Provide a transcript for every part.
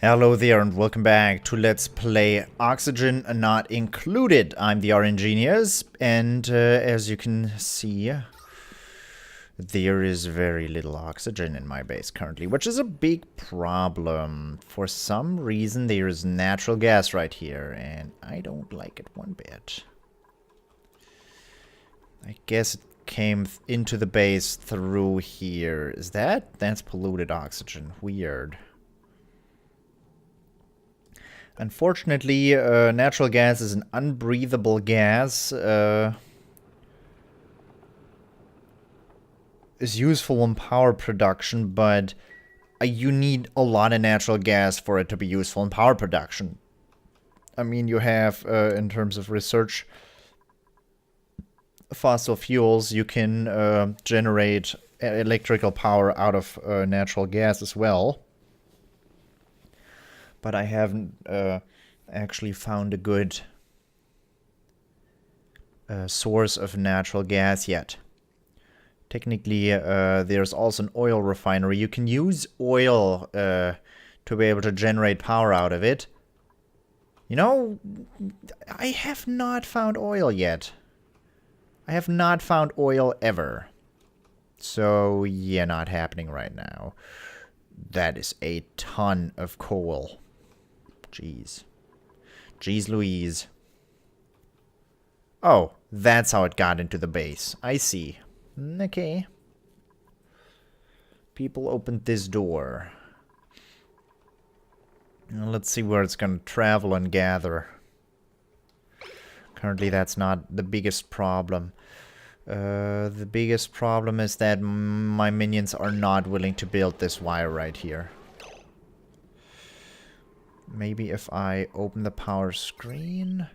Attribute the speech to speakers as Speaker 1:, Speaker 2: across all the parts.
Speaker 1: Hello there and welcome back to Let's Play Oxygen Not Included. I'm the RNGenius and as you can see, there is very little oxygen in my base currently, which is a big problem. For some reason there is natural gas right here and I don't like it one bit. I guess it came into the base through here. Is that? That's polluted oxygen. Weird. Unfortunately, natural gas is an unbreathable gas. Is useful in power production, but you need a lot of natural gas for it to be useful in power production. I mean, you have, in terms of research, fossil fuels, you can generate electrical power out of natural gas as well. But I haven't actually found a good source of natural gas yet. Technically, there's also an oil refinery. You can use oil to be able to generate power out of it. You know, I have not found oil yet. I have not found oil ever. So, yeah, not happening right now. That is a ton of coal. Jeez. Jeez Louise. Oh, that's how it got into the base. I see. Okay. People opened this door. Now let's see where it's going to travel and gather. Currently, that's not the biggest problem. The biggest problem is that my minions are not willing to build this wire right here. Maybe if I open the power screen,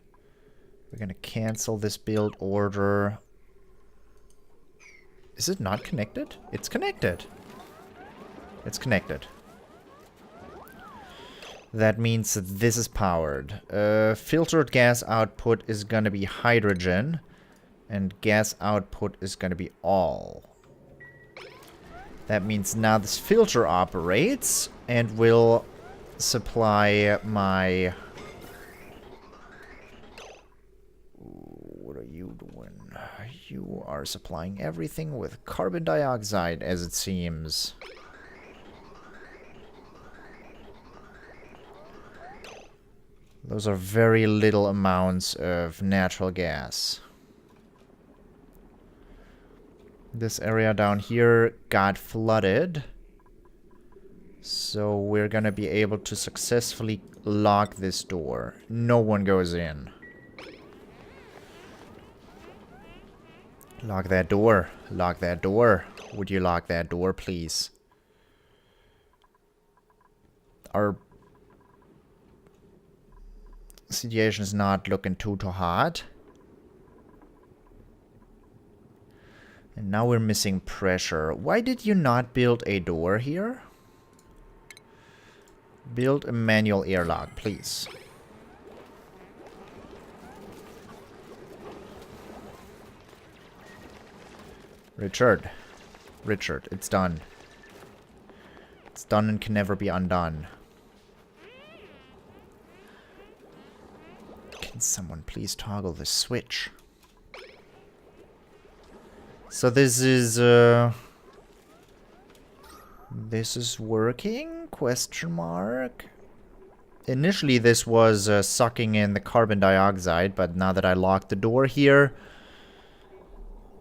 Speaker 1: we're gonna cancel this build order. Is it not connected? It's connected. It's connected. That means that this is powered. Filtered gas output is gonna be hydrogen, and gas output is gonna be all. That means now this filter operates and will supply my... What are you doing? You are supplying everything with carbon dioxide, as it seems. Those are very little amounts of natural gas. This area down here got flooded. So we're gonna be able to successfully lock this door. No one goes in. Lock that door. Lock that door. Would you lock that door, please? Our situation is not looking too hot. And now we're missing pressure. Why did you not build a door here? Build a manual airlock, please. Richard, it's done. It's done and can never be undone. Can someone please toggle the switch? So this is working? Question mark. Initially this was sucking in the carbon dioxide, but now that I locked the door here,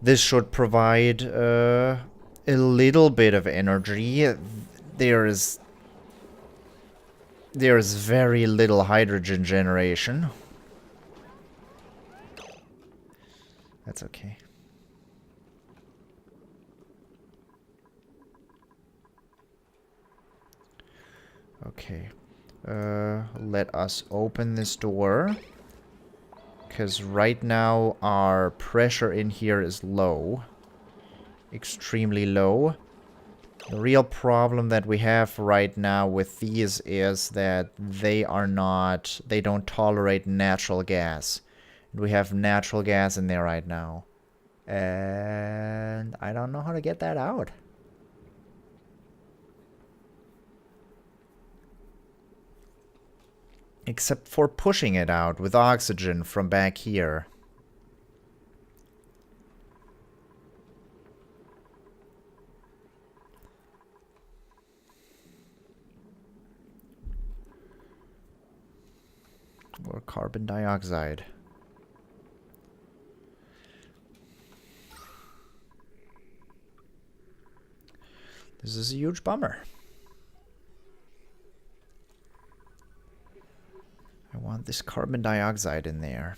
Speaker 1: this should provide a little bit of energy. There is very little hydrogen generation. That's okay. Okay, let us open this door, because right now our pressure in here is low, extremely low. The real problem that we have right now with these is that they don't tolerate natural gas. We have natural gas in there right now, and I don't know how to get that out. Except for pushing it out with oxygen from back here. Or carbon dioxide. This is a huge bummer. I want this carbon dioxide in there.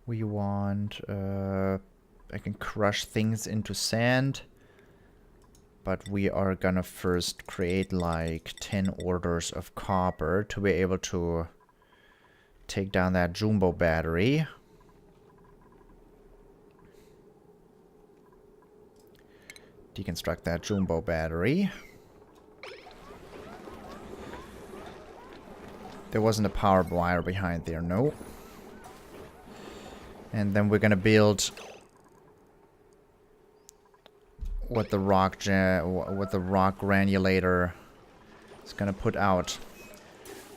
Speaker 1: We want... I can crush things into sand. But we are gonna first create like 10 orders of copper to be able to take down that jumbo battery. Deconstruct that jumbo battery. There wasn't a power wire behind there, no. And then we're gonna build what the rock granulator is gonna put out.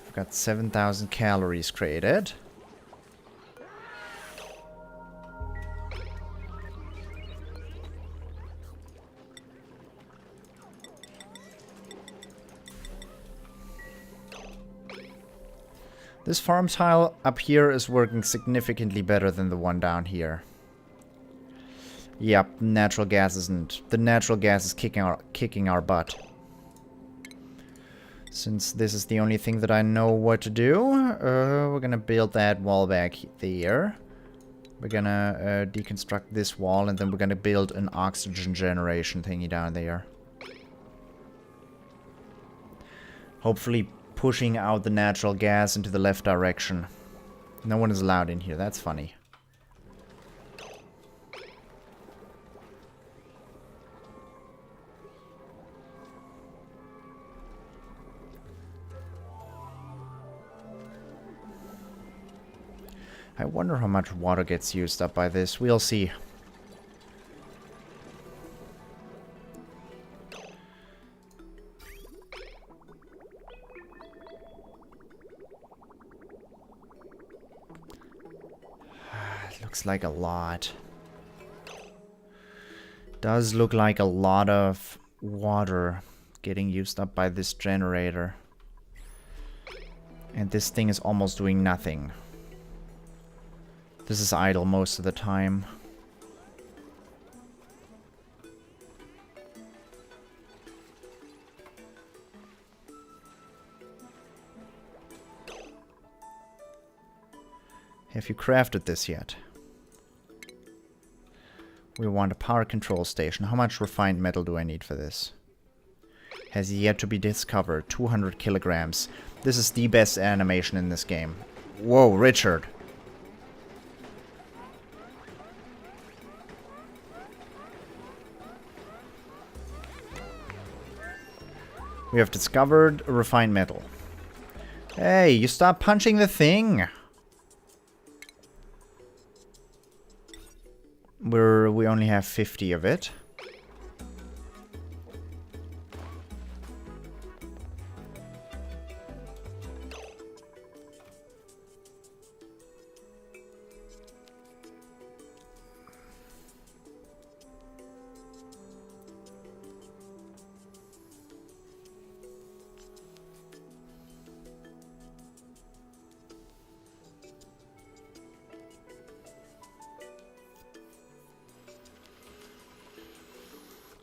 Speaker 1: We've got 7,000 calories created. This farm tile up here is working significantly better than the one down here. Yep, natural gas isn't. The natural gas is kicking our butt. Since this is the only thing that I know what to do, we're gonna build that wall back there. We're gonna deconstruct this wall, and then we're gonna build an oxygen generation thingy down there. Hopefully pushing out the natural gas into the left direction. No one is allowed in here, that's funny. I wonder how much water gets used up by this. We'll see. It looks like a lot. Does look like a lot of water getting used up by this generator. And this thing is almost doing nothing. This is idle most of the time. Have you crafted this yet? We want a power control station. How much refined metal do I need for this? Has yet to be discovered. 200 kilograms. This is the best animation in this game. Whoa, Richard. We have discovered refined metal. Hey, you stop punching the thing! We only have 50 of it.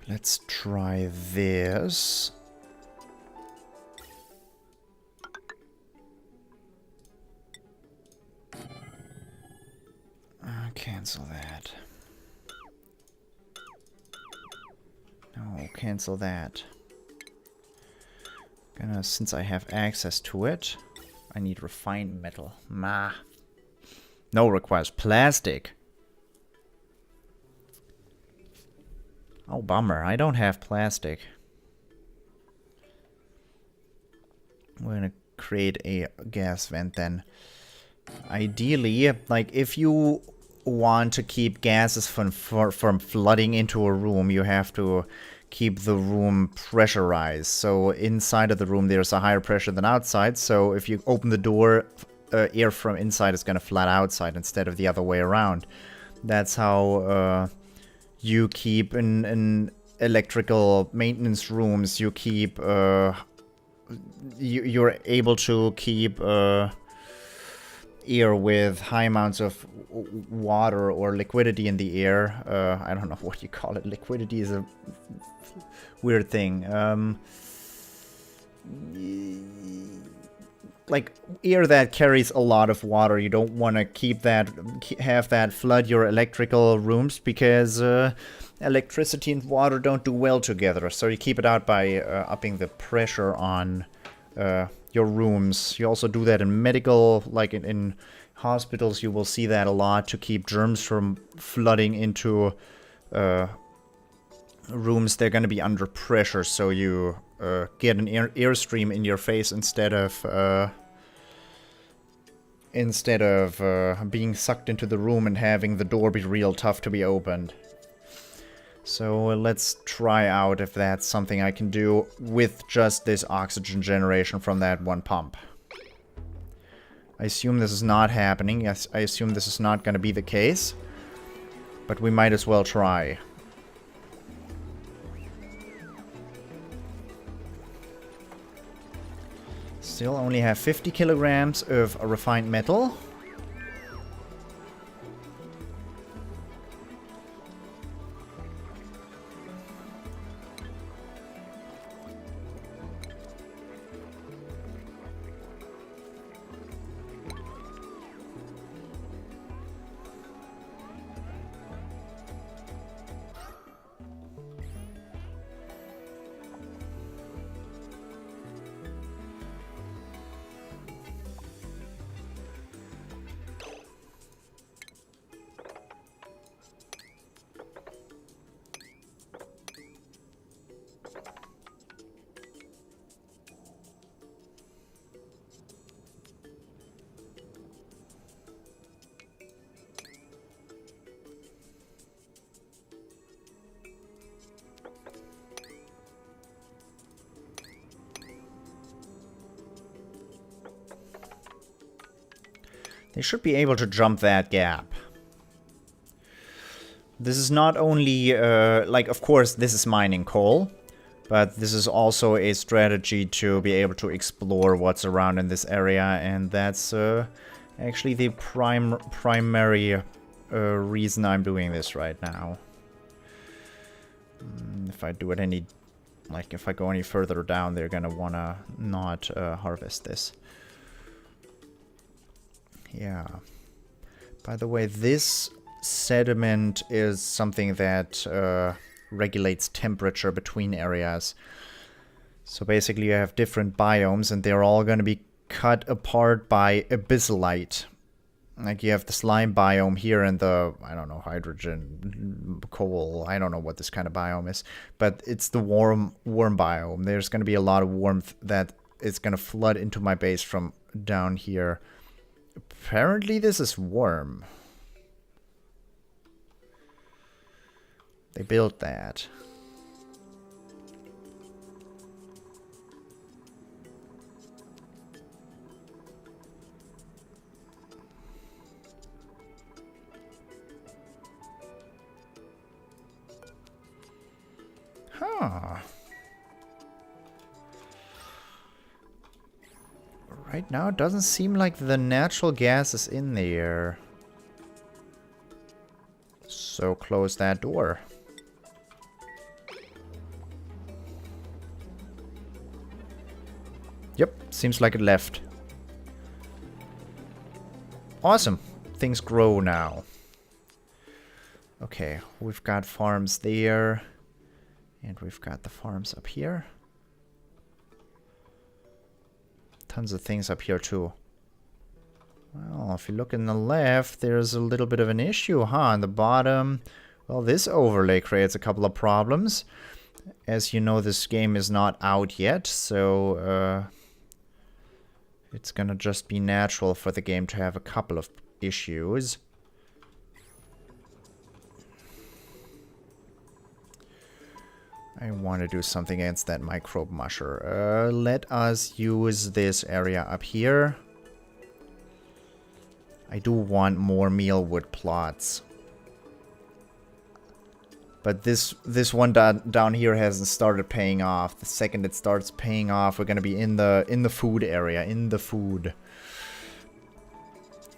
Speaker 1: Let's try this. Cancel that. No, cancel that. Since I have access to it, I need refined metal. No, requires plastic. Oh, bummer. I don't have plastic. We're gonna create a gas vent then. Ideally, like if you want to keep gases from flooding into a room, you have to keep the room pressurized. So inside of the room there's a higher pressure than outside, so if you open the door, air from inside is going to flood outside instead of the other way around. That's how you keep in electrical maintenance rooms, you keep you're able to keep air with high amounts of water or liquidity in the air. I don't know what you call it. Liquidity is a weird thing. Like air that carries a lot of water. You don't want to have that flood your electrical rooms, because electricity and water don't do well together. So you keep it out by upping the pressure on your rooms. You also do that in medical, like in hospitals. You will see that a lot to keep germs from flooding into rooms. They're going to be under pressure, so you get an airstream in your face instead of being sucked into the room and having the door be real tough to be opened. So let's try out if that's something I can do with just this oxygen generation from that one pump. I assume this is not happening. Yes, I assume this is not going to be the case. But we might as well try. Still only have 50 kilograms of refined metal. They should be able to jump that gap. This is not only, like, of course, this is mining coal, but this is also a strategy to be able to explore what's around in this area, and that's actually the primary reason I'm doing this right now. If I do it if I go any further down, they're gonna wanna not harvest this. Yeah. By the way, this sediment is something that regulates temperature between areas. So basically you have different biomes and they're all going to be cut apart by abyssalite. Like you have the slime biome here and the, I don't know, hydrogen, coal, I don't know what this kind of biome is. But it's the warm biome. There's going to be a lot of warmth that is going to flood into my base from down here. Apparently this is warm. They built that. Huh. Right now it doesn't seem like the natural gas is in there. So close that door. Yep, seems like it left. Awesome. Things grow now. Okay, we've got farms there. And we've got the farms up here. Tons of things up here too. Well, if you look in the left, there's a little bit of an issue, huh? On the bottom, well, this overlay creates a couple of problems. As you know, this game is not out yet, so It's gonna just be natural for the game to have a couple of issues. I want to do something against that microbe musher. Let us use this area up here. I do want more mealwood plots. But this one down here hasn't started paying off. The second it starts paying off, we're gonna be in the food area, in the food.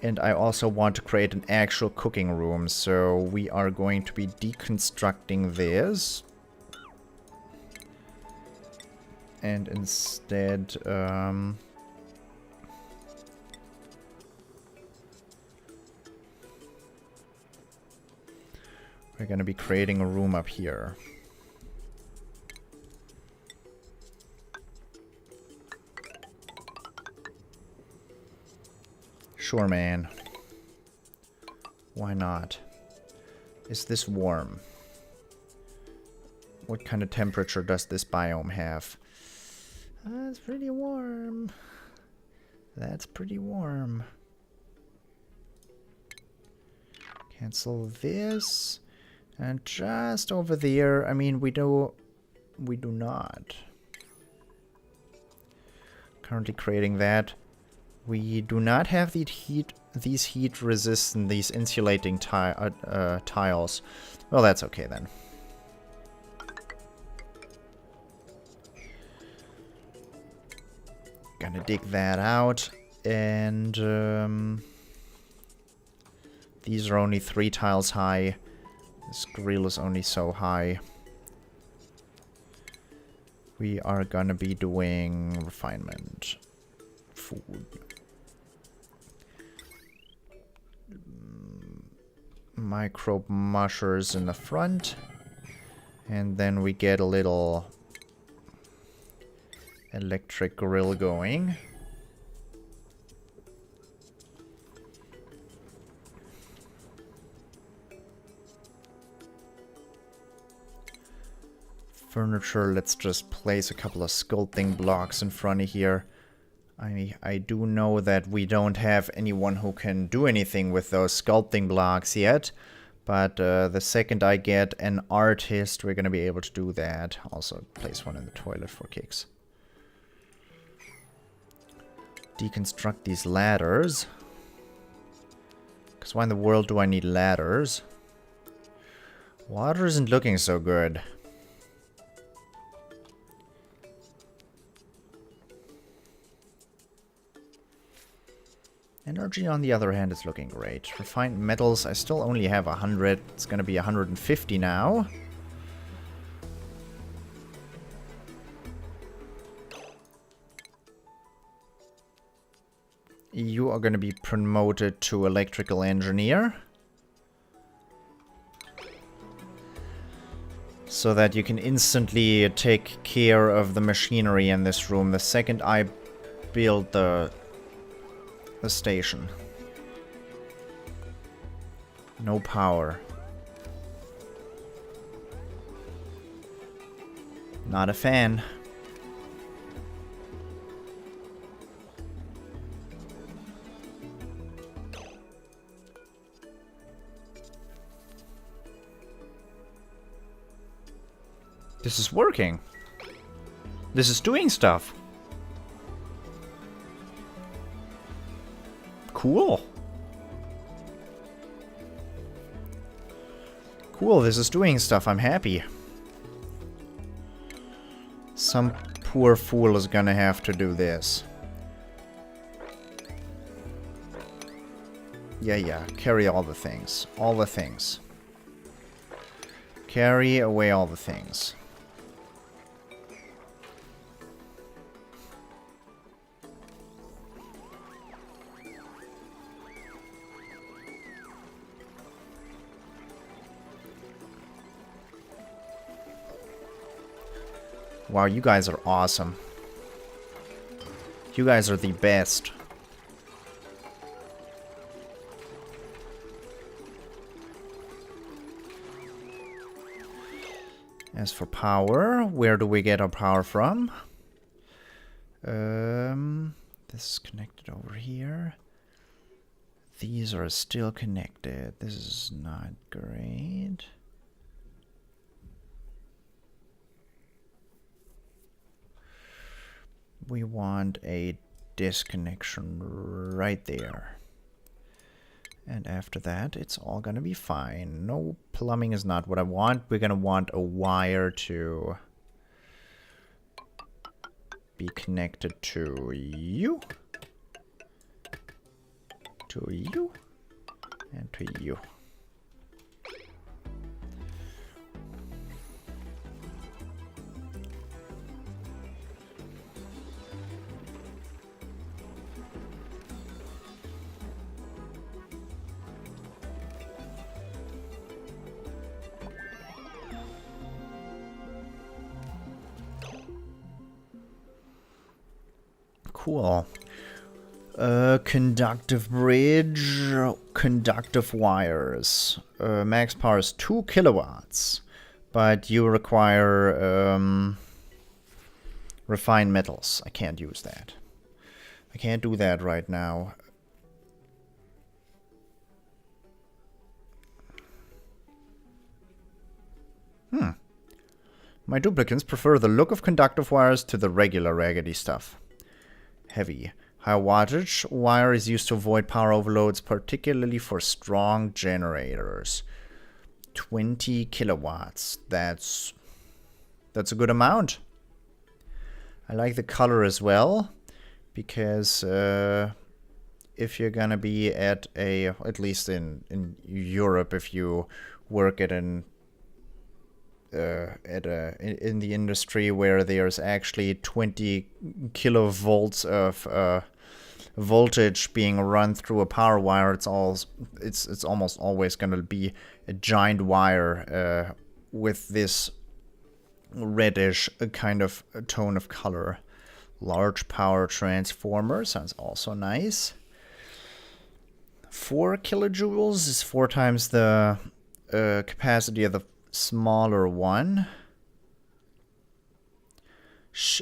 Speaker 1: And I also want to create an actual cooking room, so we are going to be deconstructing this. And instead, we're going to be creating a room up here. Sure, man. Why not? Is this warm? What kind of temperature does this biome have? It's pretty warm. That's pretty warm. Cancel this. And just over there, I mean, we do not. Currently creating that. We do not have these heat resistant, these insulating tiles. Well, that's okay then. Gonna dig that out, and these are only 3 tiles high. This grill is only so high. We are gonna be doing refinement. Food. Microbe mushers in the front. And then we get a little electric grill going. Furniture, let's just place a couple of sculpting blocks in front of here. I do know that we don't have anyone who can do anything with those sculpting blocks yet, but the second I get an artist, we're going to be able to do that. Also, place one in the toilet for kicks. Deconstruct these ladders. Because why in the world do I need ladders? Water isn't looking so good. Energy, on the other hand, is looking great. Refined metals, I still only have 100. It's going to be 150 now. You are going to be promoted to electrical engineer. So that you can instantly take care of the machinery in this room the second I build the station. No power. Not a fan. This is working. This is doing stuff. Cool. Cool, this is doing stuff. I'm happy. Some poor fool is gonna have to do this. Yeah, carry all the things. All the things. Carry away all the things. Wow, you guys are awesome. You guys are the best. As for power, where do we get our power from? This is connected over here. These are still connected. This is not great. We want a disconnection right there. And after that, it's all gonna be fine. No, plumbing is not what I want. We're gonna want a wire to be connected to you, and to you. Cool. Conductive bridge, conductive wires. Max power is 2 kilowatts, but you require refined metals. I can't use that. I can't do that right now. My duplicants prefer the look of conductive wires to the regular raggedy stuff. Heavy. High wattage wire is used to avoid power overloads, particularly for strong generators. 20 kilowatts. That's a good amount. I like the color as well, because if you're gonna be at least in Europe, if you work at in the industry where there's actually 20 kilovolts of voltage being run through a power wire, it's almost always going to be a giant wire with this reddish kind of tone of color. Large power transformer sounds also nice. 4 kilojoules is 4 times the capacity of the smaller one.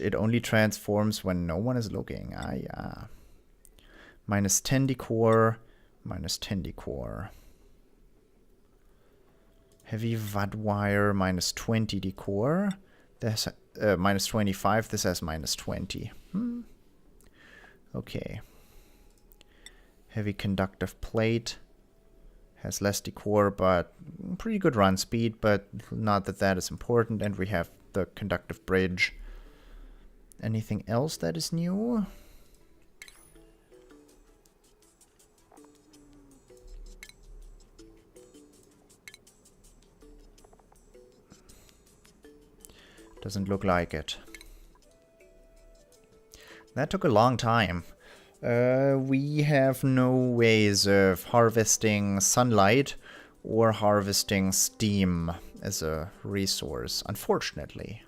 Speaker 1: It only transforms when no one is looking. Ah, yeah. Minus 10 decor, minus 10 decor. Heavy watt wire, minus 20 decor. This minus 25. This has minus 20. Okay. Heavy conductive plate. Has less decor, but pretty good run speed, but not that is important. And we have the conductive bridge. Anything else that is new? Doesn't look like it. That took a long time. We have no ways of harvesting sunlight or harvesting steam as a resource, unfortunately.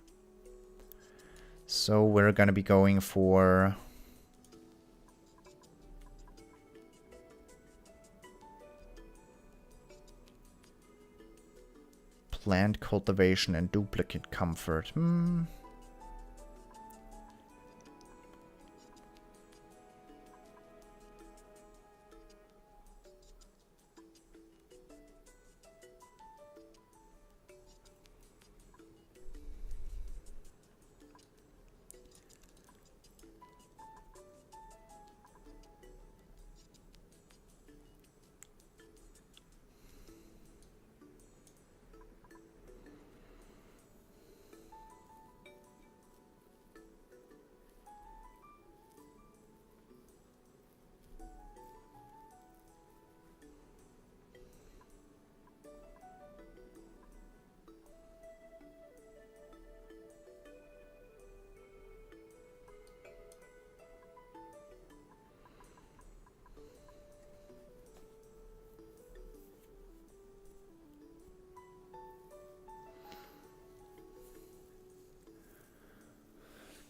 Speaker 1: So we're gonna be going for plant cultivation and duplicate comfort.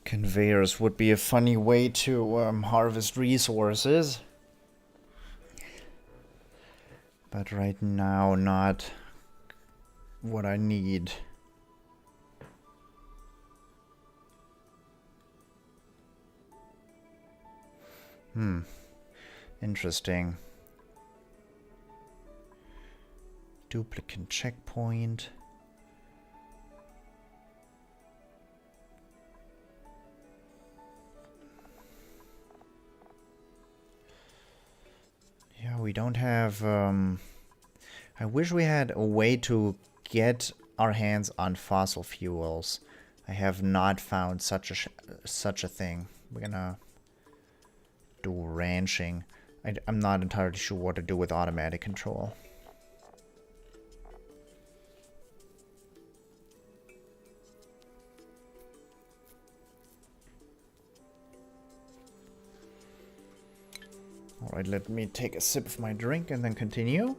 Speaker 1: Conveyors would be a funny way to harvest resources. But right now, not what I need. Interesting. Duplicate checkpoint. Yeah, we don't have... I wish we had a way to get our hands on fossil fuels. I have not found such a thing. We're gonna do ranching. I'm not entirely sure what to do with automatic control. Alright, let me take a sip of my drink and then continue.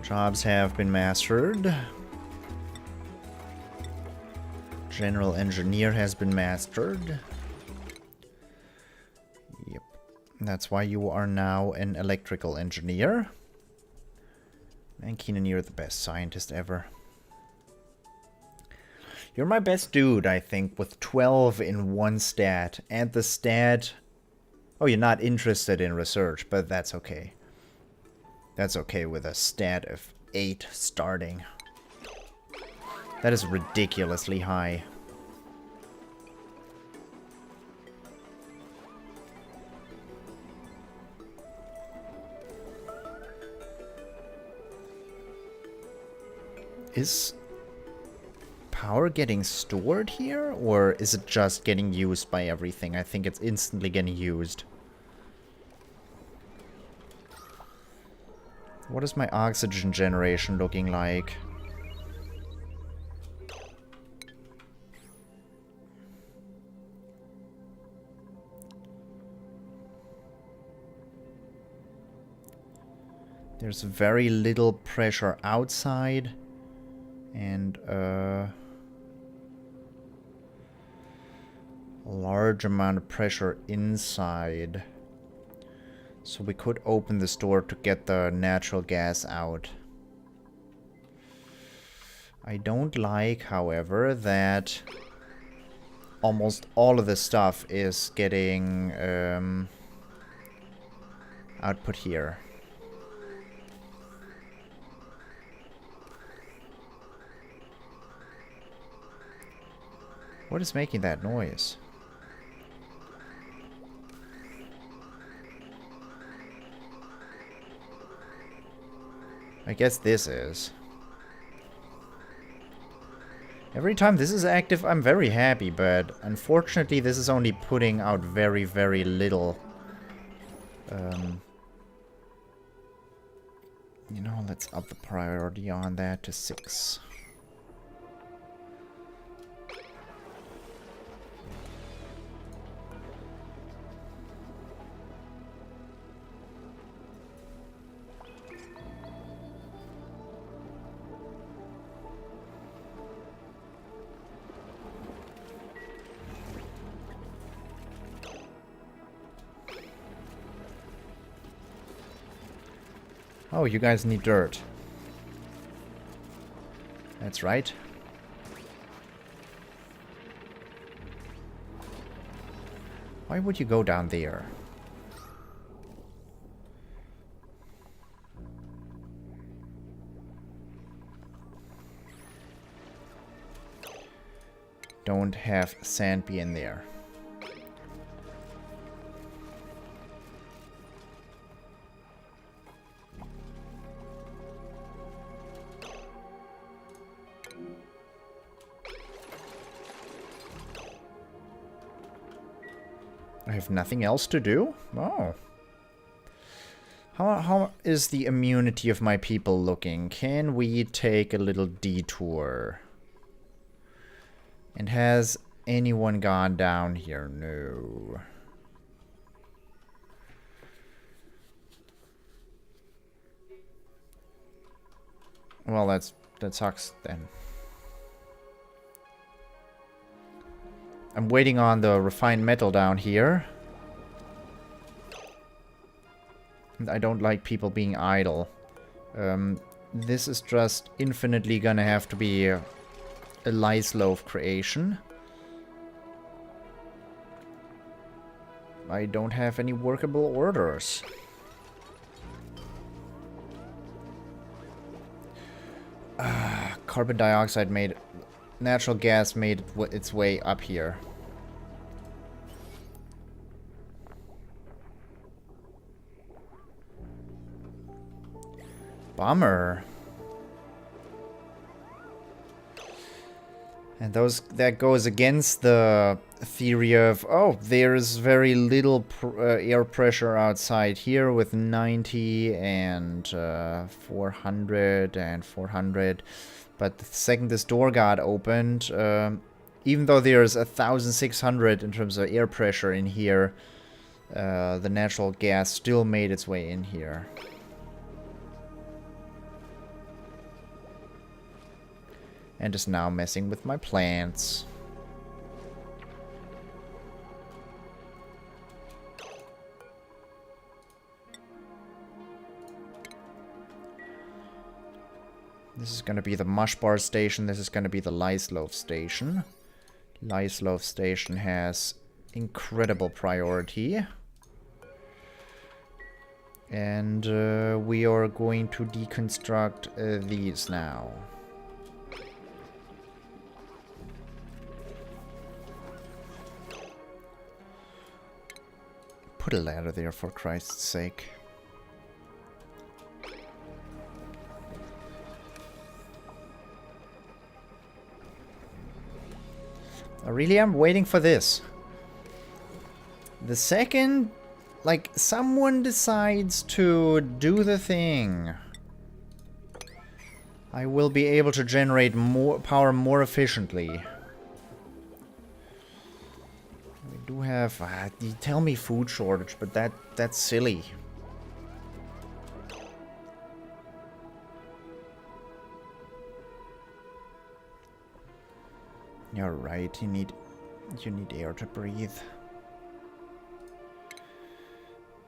Speaker 1: Jobs have been mastered. General engineer has been mastered. Yep. That's why you are now an electrical engineer. And Keenan, you're the best scientist ever. You're my best dude, I think, with 12 in one stat. And the stat... Oh, you're not interested in research, but that's okay. That's okay with a stat of 8 starting. That is ridiculously high. Is power getting stored here, or is it just getting used by everything? I think it's instantly getting used. What is my oxygen generation looking like? There's very little pressure outside, and a large amount of pressure inside. So we could open this door to get the natural gas out. I don't like, however, that almost all of this stuff is getting output here. What is making that noise? I guess this is. Every time this is active, I'm very happy, but unfortunately this is only putting out very, very little. You know, let's up the priority on that to 6. Oh, you guys need dirt. That's right. Why would you go down there? Don't have sand be in there. I have nothing else to do? Oh. How is the immunity of my people looking? Can we take a little detour? And has anyone gone down here? No. Well, that sucks then. I'm waiting on the refined metal down here. I don't like people being idle. This is just infinitely gonna have to be a Lyslove creation. I don't have any workable orders. Carbon dioxide made... Natural gas made its way up here. Bummer. And that goes against the theory of, oh, there's very little air pressure outside here with 90 and 400 and 400. But the second this door got opened, even though there's 1,600 in terms of air pressure in here, the natural gas still made its way in here. And is now messing with my plants. This is going to be the Mush Bar station. This is going to be the Lyslove station. Lyslove station has incredible priority. And we are going to deconstruct these now. Put a ladder there, for Christ's sake. I really am waiting for this. The second, like, someone decides to do the thing, I will be able to generate more power more efficiently. We do have... you tell me food shortage, but that's silly. You're right, you need air to breathe.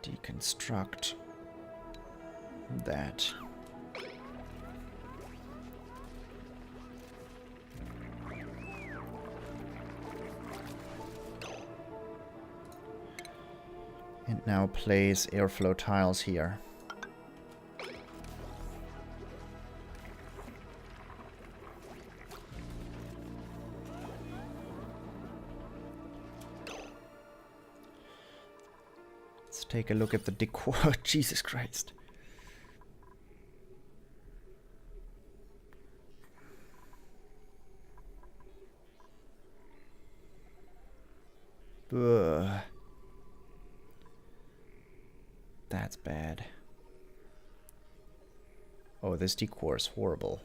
Speaker 1: Deconstruct that. And now place airflow tiles here. Let's take a look at the decor. Jesus Christ. Ugh. That's bad. Oh, this decor is horrible.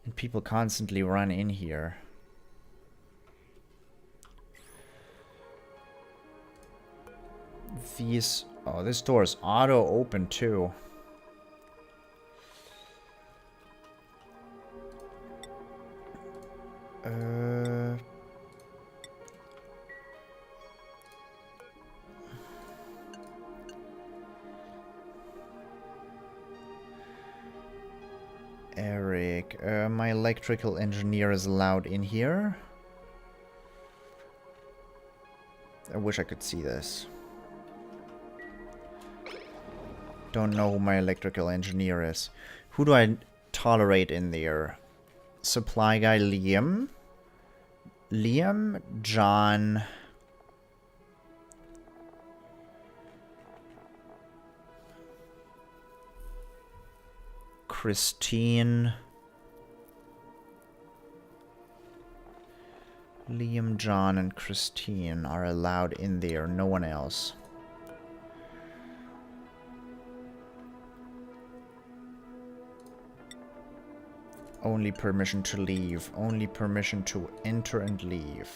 Speaker 1: And people constantly run in here. These... oh, this door is auto open too. Eric, my electrical engineer is allowed in here. I wish I could see this. Don't know who my electrical engineer is. Who do I tolerate in there? Supply guy Liam. Liam, John. Christine. Liam, John, and Christine are allowed in there. No one else. Only permission to leave. Only permission to enter and leave.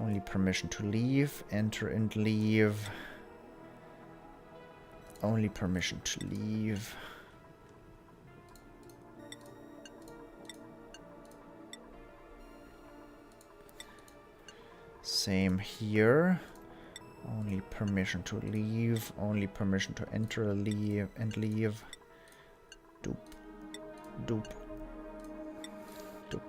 Speaker 1: Only permission to leave, enter and leave. Only permission to leave. Same here. Only permission to leave. Only permission to enter, leave, and leave. Doop. Doop. Doop.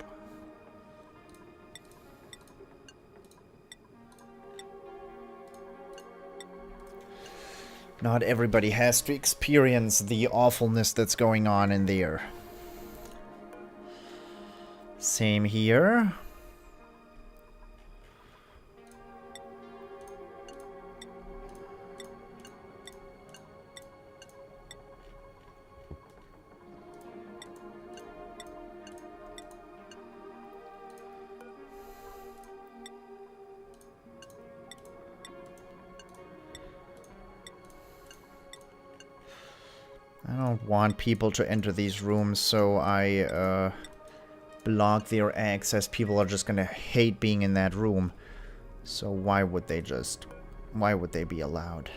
Speaker 1: Not everybody has to experience the awfulness that's going on in there. Same here. I don't want people to enter these rooms, so I block their access. People are just gonna hate being in that room. So why would they be allowed?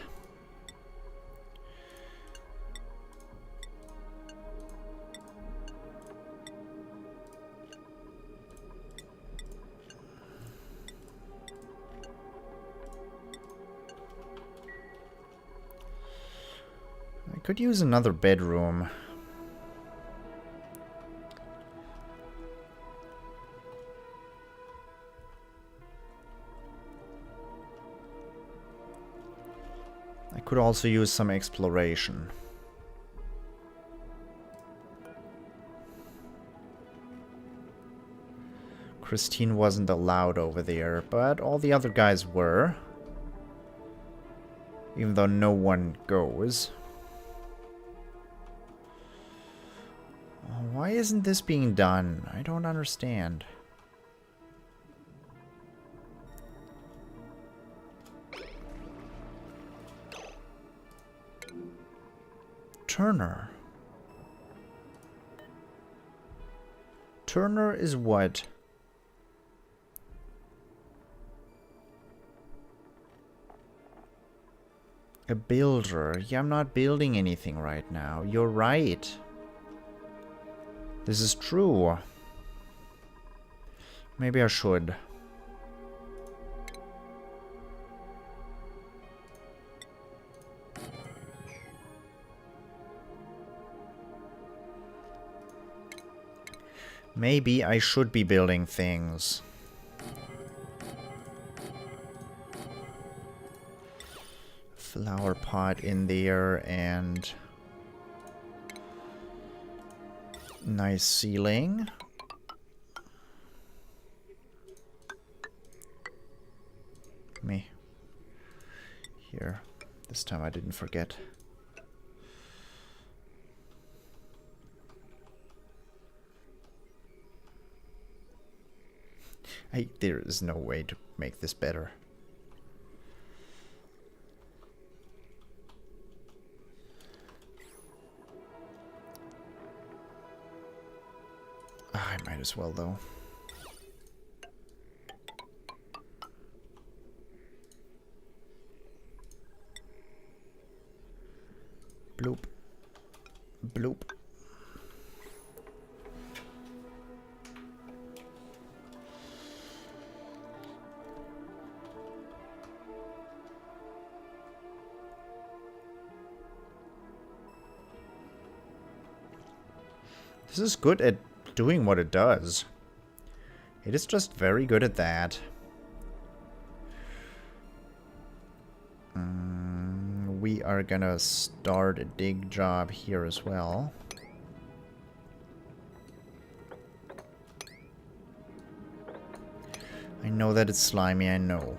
Speaker 1: I could use another bedroom. I could also use some exploration. Christine wasn't allowed over there, but all the other guys were. Even though no one goes. Why isn't this being done? I don't understand. Turner. Turner is what? A builder. Yeah, I'm not building anything right now. You're right. This is true. Maybe I should. Maybe I should be building things. Flower pot in there and nice ceiling. Me. Here. This time I didn't forget. There is no way to make this better. I might as well, though. Bloop. Bloop. This is good at doing what it does. It is just very good at that. We are gonna start a dig job here as well. I know that it's slimy, I know.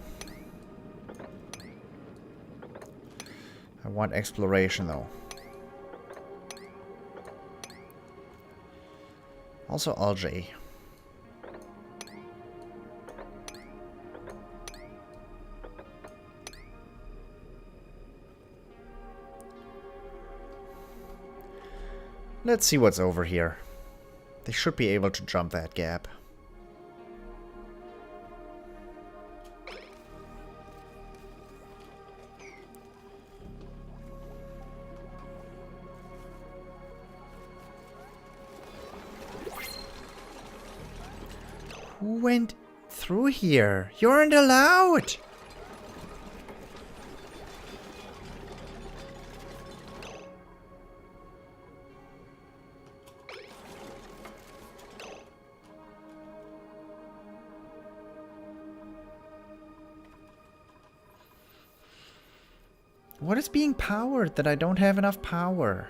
Speaker 1: I want exploration though. Also algae. Let's see what's over here. They should be able to jump that gap. Who went through here? You aren't allowed! What is being powered that I don't have enough power?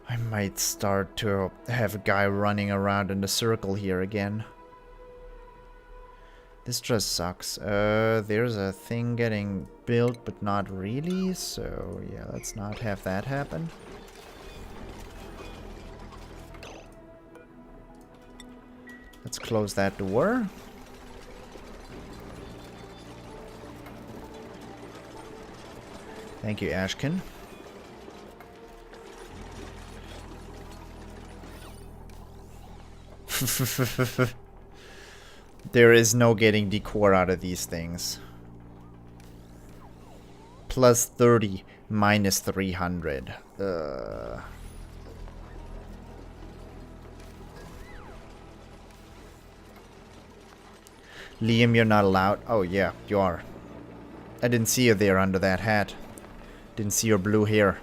Speaker 1: I might start to have a guy running around in the circle here again. This just sucks. There's a thing getting built, but not really. So, yeah, let's not have that happen. Let's close that door. Thank you, Ashkin. There is no getting decor out of these things. Plus 30, minus 300. Liam, you're not allowed. Oh, yeah, you are. I didn't see you there under that hat. Didn't see your blue hair.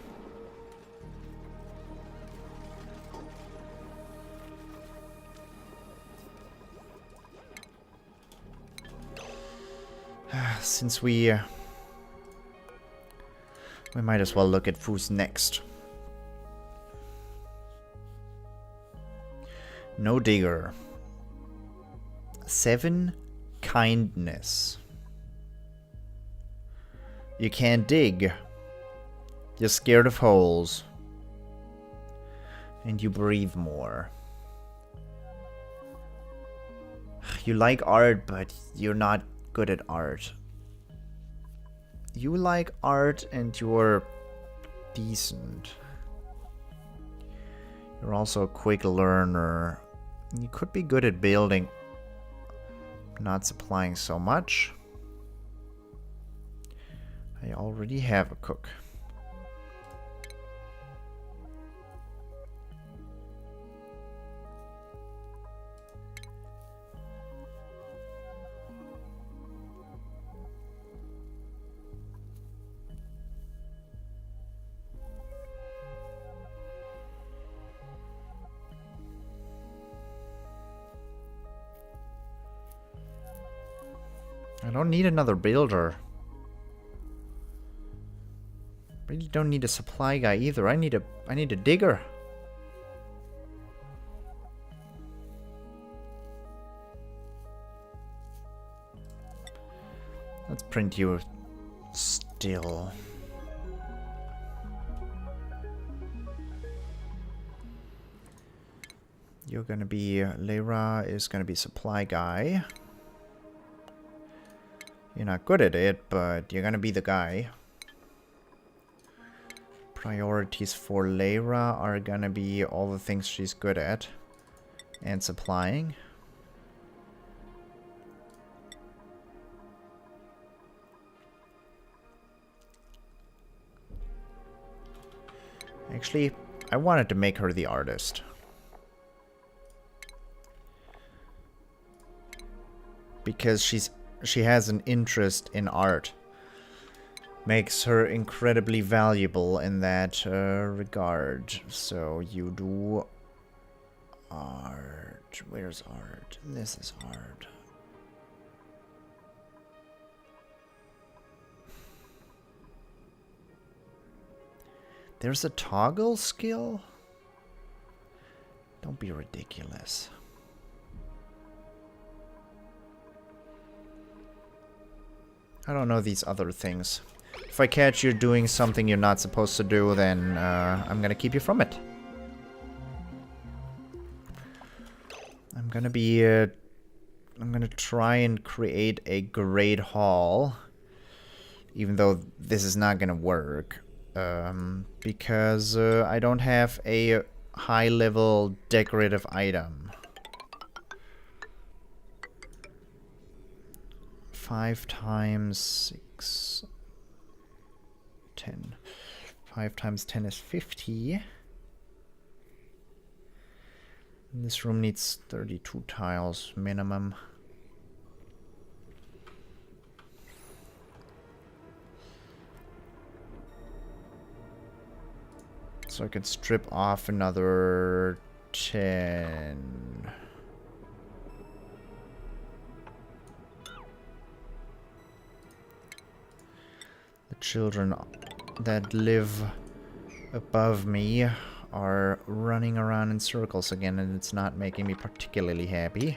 Speaker 1: Since we might as well look at who's next. No digger. 7 kindness. You can't dig. You're scared of holes. And you breathe more. You like art, but you're not good at art. You like art and you're decent. You're also a quick learner. You could be good at building. Not supplying so much. I already have a cook. I don't need another builder. Really don't need a supply guy either. I need a digger. Let's print you still. You're gonna be Leira is gonna be supply guy. You're not good at it, but you're gonna be the guy. Priorities for Leira are gonna be all the things she's good at. And supplying. Actually, I wanted to make her the artist. Because she has an interest in art. Makes her incredibly valuable in that regard. So you do art. Where's art? This is art. There's a toggle skill? Don't be ridiculous. I don't know these other things. If I catch you doing something you're not supposed to do, then I'm gonna keep you from it. I'm gonna try and create a great hall. Even though this is not gonna work. Because I don't have a high-level decorative item. 5 times 6... 10. 5 times 10 is 50. And this room needs 32 tiles minimum. So I could strip off another 10. The children that live above me are running around in circles again, and it's not making me particularly happy.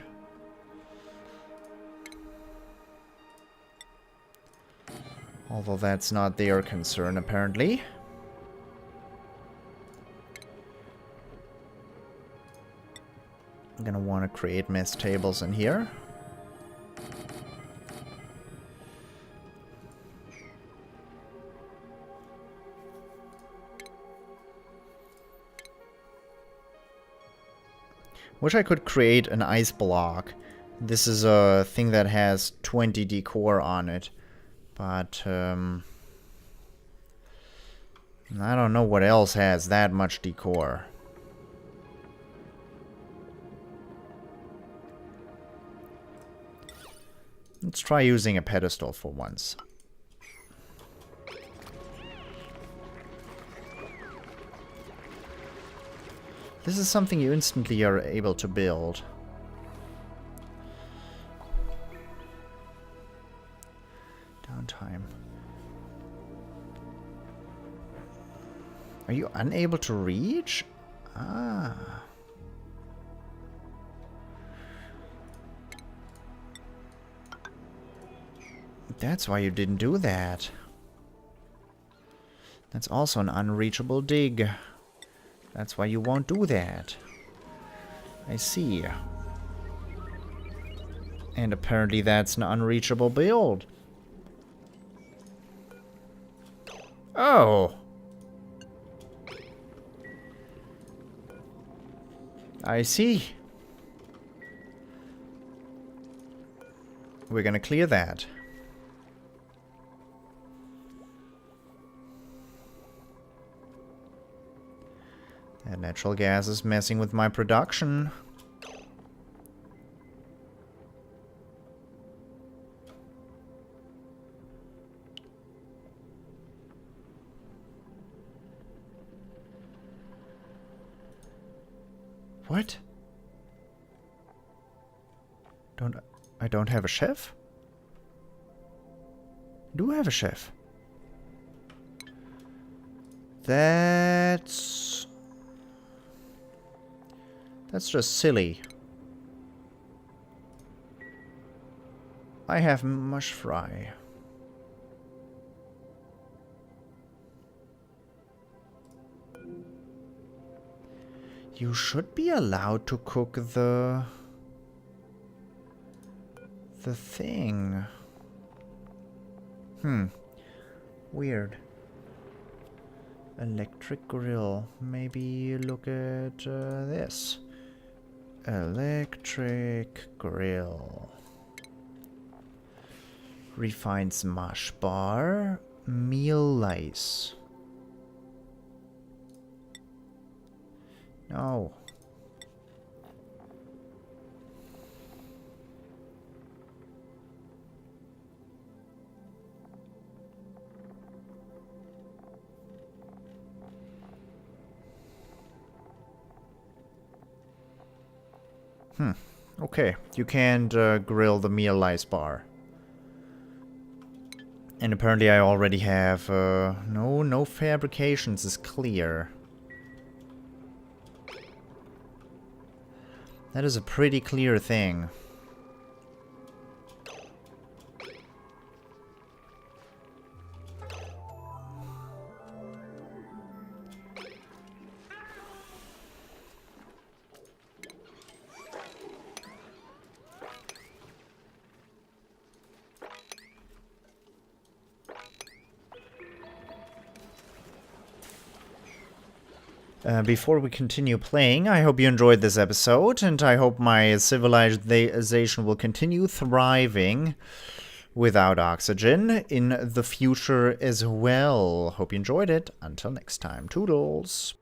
Speaker 1: Although that's not their concern, apparently. I'm gonna want to create mess tables in here. Wish I could create an ice block. This is a thing that has 20 decor on it. But, I don't know what else has that much decor. Let's try using a pedestal for once. This is something you instantly are able to build. Downtime. Are you unable to reach? Ah. That's why you didn't do that. That's also an unreachable dig. That's why you won't do that. I see. And apparently that's an unreachable build. Oh. I see. We're gonna clear that. That natural gas is messing with my production. What? I don't have a chef? I do have a chef. That's just silly. I have mush fry. You should be allowed to cook the thing. Weird. Electric grill. Maybe look at this. Electric grill. Refined smash bar. Meal lice. No. Okay, you can't grill the meal lice bar. And apparently I already have, no fabrications is clear. That is a pretty clear thing. Before we continue playing, I hope you enjoyed this episode, and I hope my civilization will continue thriving without oxygen in the future as well. Hope you enjoyed it. Until next time, toodles!